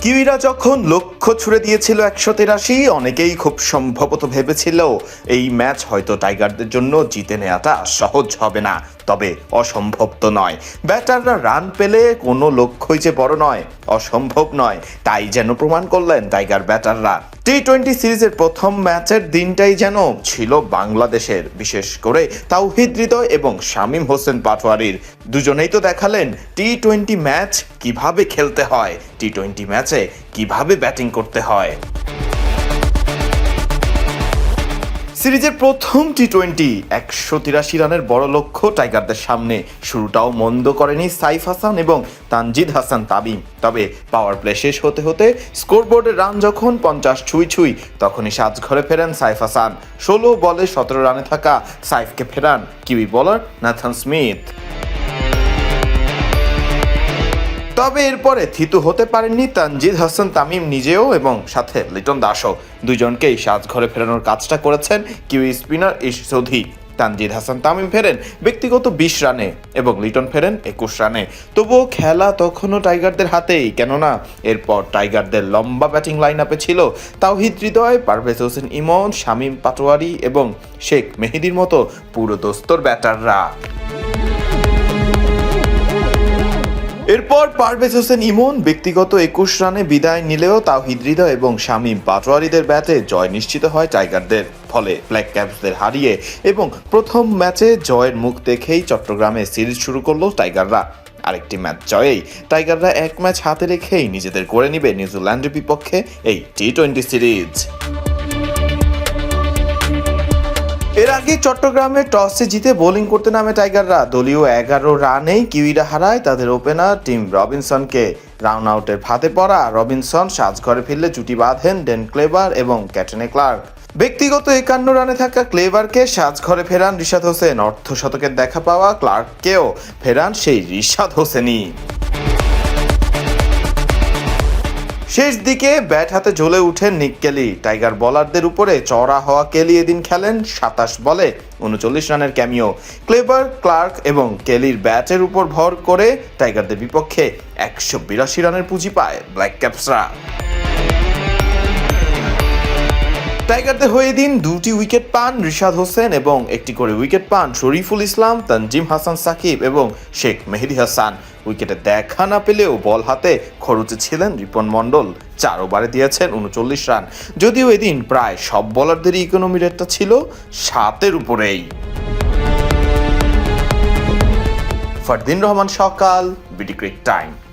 কিউইরা যখন লক্ষ্য ছুড়ে দিয়েছিল 183, অনেকেই খুব সম্ভবত ভেবেছিল এই ম্যাচ হয়তো টাইগারদের জন্য জিতে নেওয়াটা সহজ হবে না। তবে অসম্ভব তো নয়, ব্যাটাররা রান পেলে কোনো লক্ষ্যই যে বড় নয়, অসম্ভব নয়, তাই যেন প্রমাণ করলেন টাইগার ব্যাটাররা। টি-20 সিরিজের প্রথম ম্যাচের দিনটাই যেন ছিল বাংলাদেশের, বিশেষ করে তাওহিদ হৃদয় এবং শামীম হোসেন পাটোয়ারির। দুজনেই তো দেখালেন টি-20 ম্যাচ কিভাবে খেলতে হয়, টি-20 ম্যাচে কিভাবে ব্যাটিং করতে হয়। সিরিজের প্রথম টি-20 183 রানের বড় লক্ষ্য টাইগারদের সামনে। শুরুটাও মন্দ করেনি সাইফ হাসান এবং তানজিদ হাসান তামিম, তবে পাওয়ার প্লে শেষ হতে হতে স্কোরবোর্ডের রান যখন 50 ছুঁই তখনই সাজঘরে ফেরেন সাইফ হাসান। 16 বলে 17 রানে থাকা সাইফকে ফেরান কিউই বোলার নাথান স্মিথ। তবে এরপরে থিতু হতে পারেননি তানজিদ হাসান তামিম নিজেও এবং সাথে লিটন দাসও। দুজনকেই সাজঘরে ফেরানোর কাজটা করেছেন কিউই স্পিনার ইশ চৌধুরী। তানজিদ হাসান তামিম ফেরেন ব্যক্তিগত 20 রানে এবং লিটন ফেরেন 21 রানে। তবুও খেলা তখনও টাইগারদের হাতেই, কেননা এরপর টাইগারদের লম্বা ব্যাটিং লাইন আপে ছিল তাওহিদ হৃদয়, পারভেজ হোসেন ইমন, শামীম পাটোয়ারি এবং শেখ মেহেদির মতো পুরো দস্তর ব্যাটাররা। এরপর পারভেজ হোসেন ইমন ব্যক্তিগত 21 রানে বিদায় নিলেও তাওহিদ হৃদয় এবং শামীম পাটোয়ারিদের ব্যাটে জয় নিশ্চিত হয় টাইগারদের। ফলে ব্ল্যাক ক্যাপসদের হারিয়ে এবং প্রথম ম্যাচে জয়ের মুখ দেখেই চট্টগ্রামে সিরিজ শুরু করলো টাইগাররা। আরেকটি ম্যাচ জয়েই টাইগাররা এক ম্যাচ হাতে রেখেই নিজেদের করে নিবে নিউজিল্যান্ডের বিপক্ষে এই টি-20 সিরিজ। এর আগে চট্টগ্রামে টসে জিতে বোলিং করতে নামে টাইগাররা। দলীয় 11 রানেই কিউইরা হারায় তাদের ওপেনার টিম রবিনসনকে। রান আউটের ফাঁদে পড়া রবিনসন সাজঘরে ফিরলে জুটি বাঁধেন ডেন ক্লেভার এবং ক্যাটনে ক্লার্ক। ব্যক্তিগত 51 রানে থাকা ক্লেভারকে সাজঘরে ফেরান রিশাদ হোসেন। অর্ধশতকের দেখা পাওয়া ক্লার্ককেও ফেরান সেই রিশাদ হোসেনই। শেষ দিকে ব্যাট হাতে জ্বলে উঠেন নিক কেলি। টাইগার বোলারদের উপরে চড়া হওয়া কেলি এদিন খেলেন 27 বলে 39 রানের ক্যামিও। ক্লেভার, ক্লার্ক এবং কেলির ব্যাটের উপর ভর করে টাইগারদের বিপক্ষে 182 রানের পুঁজি পায় ব্ল্যাক ক্যাপসরা। টাইগারদের হয়ে দিন 2টি উইকেট পান রিশাদ হোসেন এবং একটি করে উইকেট পান শরীফুল ইসলাম, তানজিম হাসান সাকিব এবং শেখ মেহেদী হাসান। উইকেটে দেখা না পেলেও বল হাতে খরচে ছিলেন রিপন মণ্ডল, 4 ওভারে দিয়েছেন 39 রান। যদিও এদিন প্রায় সব বোলারদেরই ইকোনমি রেটটা ছিল 7-এর উপরেই। ফারদিন রহমান সকাল, বিডি ক্রিক টাইম।